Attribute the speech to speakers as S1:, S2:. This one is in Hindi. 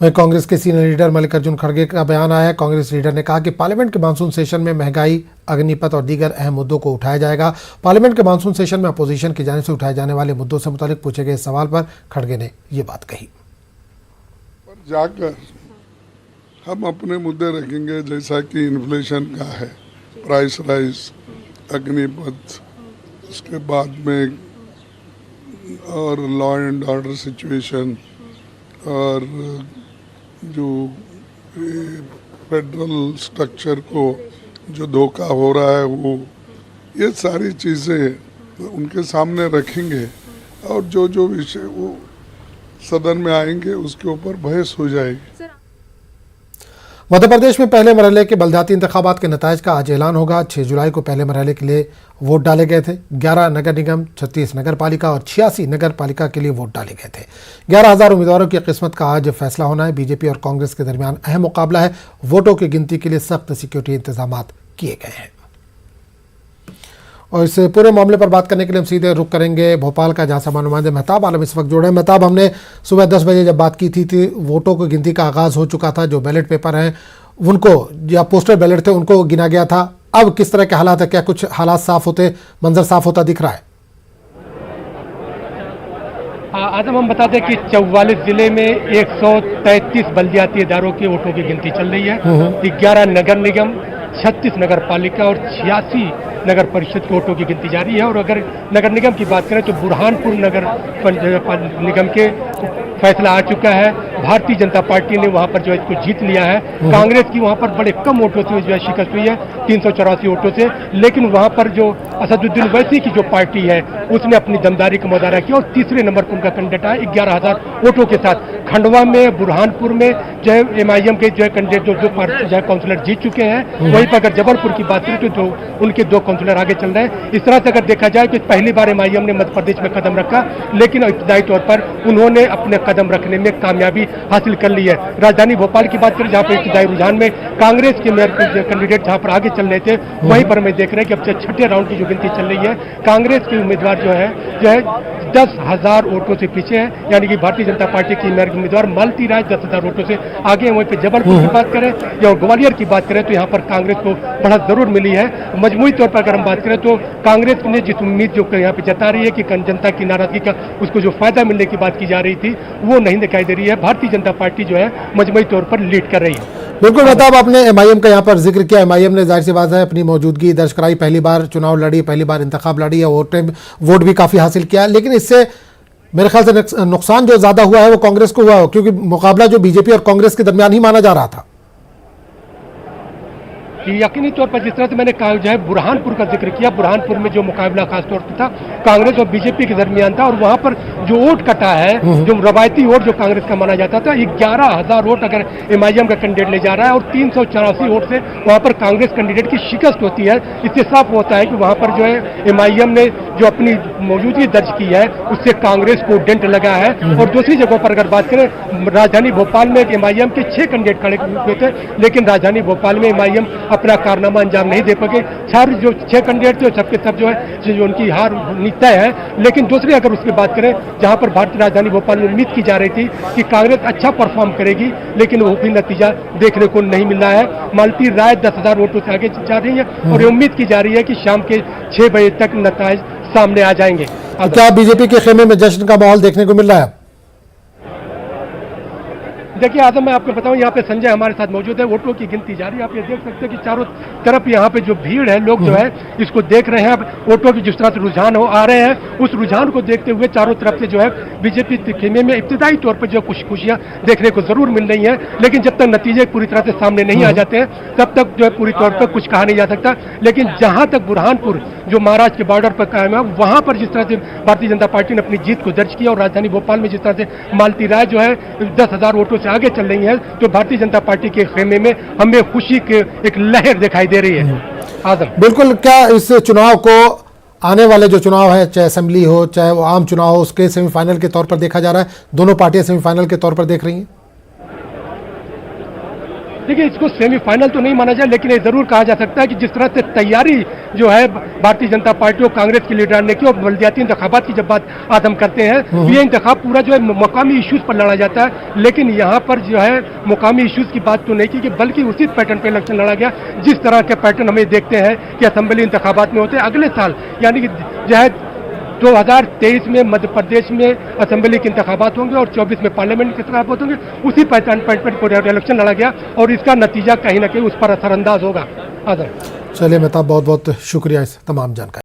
S1: वहीं कांग्रेस के सीनियर लीडर मल्लिकार्जुन खड़गे का बयान आया है। कांग्रेस लीडर ने कहा कि पार्लियामेंट के मानसून सेशन में महंगाई, अग्निपथ और दीगर अहम मुद्दों को उठाया जाएगा। पार्लियामेंट के मानसून सेशन में अपोजिशन की जानिब से उठाए जाने वाले मुद्दों से मुतालिक पूछे गए सवाल पर खड़गे ने ये बात कही।
S2: जाकर हम अपने मुद्दे रखेंगे, जैसा कि इन्फ्लेशन का है, प्राइस राइज, अग्निपथ, उसके बाद में और लॉ एंड ऑर्डर सिचुएशन और जो फेडरल स्ट्रक्चर को जो धोखा हो रहा है वो, ये सारी चीज़ें उनके सामने रखेंगे और जो जो विषय वो सदन में आएंगे उसके ऊपर बहस हो जाएगी।
S1: मध्य प्रदेश में पहले मरहले के बलदियाती इंतखाबात के नताइज का आज ऐलान होगा। 6 जुलाई को पहले मरहले के लिए वोट डाले गए थे। 11 नगर निगम, 36 नगर पालिका और 86 नगर पालिका के लिए वोट डाले गए थे। 11,000 उम्मीदवारों की किस्मत का आज फैसला होना है। बीजेपी और कांग्रेस के दरमियान अहम मुकाबला है। वोटों की गिनती के लिए सख्त सिक्योरिटी इंतजाम किए गए हैं। और इस पूरे मामले पर बात करने के लिए हम सीधे रुख करेंगे भोपाल का, जहां से नुमाइंदे मेहताब आलम इस वक्त जुड़े हैं। मेहताब, हमने सुबह 10 बजे जब बात की थी वोटों की गिनती का आगाज़ हो चुका था। जो बैलेट पेपर हैं उनको, या पोस्टल बैलेट थे, उनको गिना गया था। अब किस तरह के हालात है? क्या कुछ हालात साफ होते, मंजर साफ होता दिख रहा है?
S3: आजम, हम बता दें कि 44 जिले में 133 बल्दियाती इदारों की वोटों की गिनती चल रही है। 11 नगर निगम, 36 नगर पालिका और 86 नगर परिषद की वोटों की गिनती जारी है। और अगर नगर निगम की बात करें तो बुरहानपुर नगर निगम के फैसला आ चुका है। भारतीय जनता पार्टी ने वहां पर जो है इसको जीत लिया है। कांग्रेस की वहां पर बड़े कम वोटों से जो है शिकस्त हुई है, 384 वोटों से। लेकिन वहां पर जो असदुद्दीन ओवैसी की जो पार्टी है उसने अपनी दमदारी का मुजाहरा किया और तीसरे नंबर पर उनका कैंडिडेट आया 11,000 वोटों के साथ। खंडवा में, बुरहानपुर में जो है MIM के जो है कैंडिडेट जो है काउंसिलर जीत चुके हैं। वहीं पर अगर जबलपुर की बात करें तो उनके 2 काउंसिलर आगे चल रहे हैं। इस तरह से अगर देखा जाए कि पहली बार MIM ने मध्य प्रदेश में कदम रखा, लेकिन इब्तदाई तौर पर उन्होंने अपने कदम रखने में कामयाबी हासिल कर ली है। राजधानी भोपाल की बात करें, जहां पर इब्तदाई रुझान में कांग्रेस के मेयर कैंडिडेट जहां पर आगे चल रहे थे, वहीं पर मैं देख रहे हैं कि अब छठे राउंड की जो गिनती चल रही है, कांग्रेस के उम्मीदवार जो है 10,000 वोटों से पीछे है। यानी कि भारतीय जनता पार्टी की मेयर उम्मीदवार मालती राज 10,000 वोटों से आगे है। वहीं पर जबलपुर की बात करें या ग्वालियर की बात करें तो यहाँ पर कांग्रेस को बढ़त जरूर मिली है। मजमूई तौर पर अगर हम बात करें तो कांग्रेस ने जिस उम्मीद जो यहाँ पे जता रही है कि जनता की नाराजगी का उसको जो फायदा मिलने की बात की जा रही थी, वो नहीं दिखाई दे रही है। भारतीय जनता पार्टी जो है मजमूई तौर पर लीड कर रही है।
S1: बिल्कुल मेहताब, आपने MIM का यहाँ पर जिक्र किया। MIM ने जाहिर सी बात है अपनी मौजूदगी दर्ज कराई, पहली बार चुनाव लड़ी, पहली बार इंतखाब लड़ी है, वोट भी काफ़ी हासिल किया। लेकिन इससे मेरे ख्याल से नुकसान जो ज़्यादा हुआ है वो कांग्रेस को हुआ हो, क्योंकि मुकाबला जो बीजेपी और कांग्रेस के दरमियान ही माना जा रहा था।
S3: यकीनी तौर पर जिस तरह से मैंने कहा जो है बुरहानपुर का जिक्र किया, बुरहानपुर में जो मुकाबला खासतौर पर था कांग्रेस और बीजेपी के दरमियान था। और वहां पर जो वोट कटा है, जो रवायती वोट जो कांग्रेस का माना जाता था, 11,000 वोट अगर MIM का कैंडिडेट ले जा रहा है और 384 वोट से वहां पर कांग्रेस कैंडिडेट की शिकस्त होती है। इससे साफ होता है कि वहां पर जो है MIM ने जो अपनी मौजूदगी दर्ज की है उससे कांग्रेस को डेंट लगा है। और दूसरी जगहों पर अगर बात करें, राजधानी भोपाल में MIM के 6 कैंडिडेट खड़े हुए थे, लेकिन राजधानी भोपाल में MIM अपना कारनामा अंजाम नहीं दे पाए। सारे जो 6 कैंडिडेट थे सबके सब जो है जो उनकी हार तय है। लेकिन दूसरी अगर उसकी बात करें, जहां पर भारतीय राजधानी भोपाल में उम्मीद की जा रही थी कि कांग्रेस अच्छा परफॉर्म करेगी, लेकिन वो भी नतीजा देखने को नहीं मिल रहा है। मालती राय 10,000 वोटों से आगे जा रही है और ये उम्मीद की जा रही है कि शाम के 6 बजे तक नतीजे सामने आ जाएंगे।
S1: क्या बीजेपी के खेमे में जश्न का माहौल देखने को मिल रहा है?
S3: देखिए आजम, मैं आपको बताऊं, यहाँ पे संजय हमारे साथ मौजूद है। वोटों की गिनती जारी है। आप ये देख सकते हैं कि चारों तरफ यहाँ पे जो भीड़ है, लोग जो है इसको देख रहे हैं। अब वोटों की जिस तरह से रुझान आ रहे हैं, उस रुझान को देखते हुए चारों तरफ से जो है बीजेपी खेमे में इब्तिदाई तौर पर जो कुछ खुशियां देखने को जरूर मिल रही है। लेकिन जब तक नतीजे पूरी तरह से सामने नहीं आ जाते हैं, तब तक जो है पूरी तौर पर कुछ कहा नहीं जा सकता। लेकिन जहां तक बुरहानपुर जो महाराष्ट्र के बॉर्डर पर कायम है, वहां पर जिस तरह से भारतीय जनता पार्टी ने अपनी जीत को दर्ज किया और राजधानी भोपाल में जिस तरह से मालती राय जो है 10,000 वोटों से आगे चल रही है, तो भारतीय जनता पार्टी के खेमे में हमें खुशी की एक लहर दिखाई दे रही है। आजम,
S1: बिल्कुल, क्या इस चुनाव को, आने वाले जो चुनाव है, चाहे असेंबली हो चाहे वो आम चुनाव हो, उसके सेमीफाइनल के तौर पर देखा जा रहा है? दोनों पार्टियां सेमीफाइनल के तौर पर देख रही हैं।
S3: देखिए, इसको सेमीफाइनल तो नहीं माना जाए, लेकिन ये जरूर कहा जा सकता है कि जिस तरह से तैयारी जो है भारतीय जनता पार्टी और कांग्रेस के लीडर ने की, और बल्दियाती इंतखाबात की जब बात आज हम करते हैं, ये इंतखाब पूरा जो है मुकामी इश्यूज पर लड़ा जाता है, लेकिन यहाँ पर जो है मुकामी इश्यूज की बात तो नहीं की, बल्कि उसी पैटर्न पर इलेक्शन लड़ा गया जिस तरह के पैटर्न हमें देखते हैं कि असेंबली इंतखाबात में होते हैं अगले साल, यानी कि जो है 2023 में मध्य प्रदेश में असेंबली के इंतखाबात होंगे और 24 में पार्लियामेंट के इंतखाबात होंगे। उसी पैटर्न पर इलेक्शन लड़ा गया और इसका नतीजा कहीं ना कहीं उस पर असरअंदाज होगा। आदर
S1: चलिए मेहताब, बहुत बहुत शुक्रिया इस तमाम जानकारी।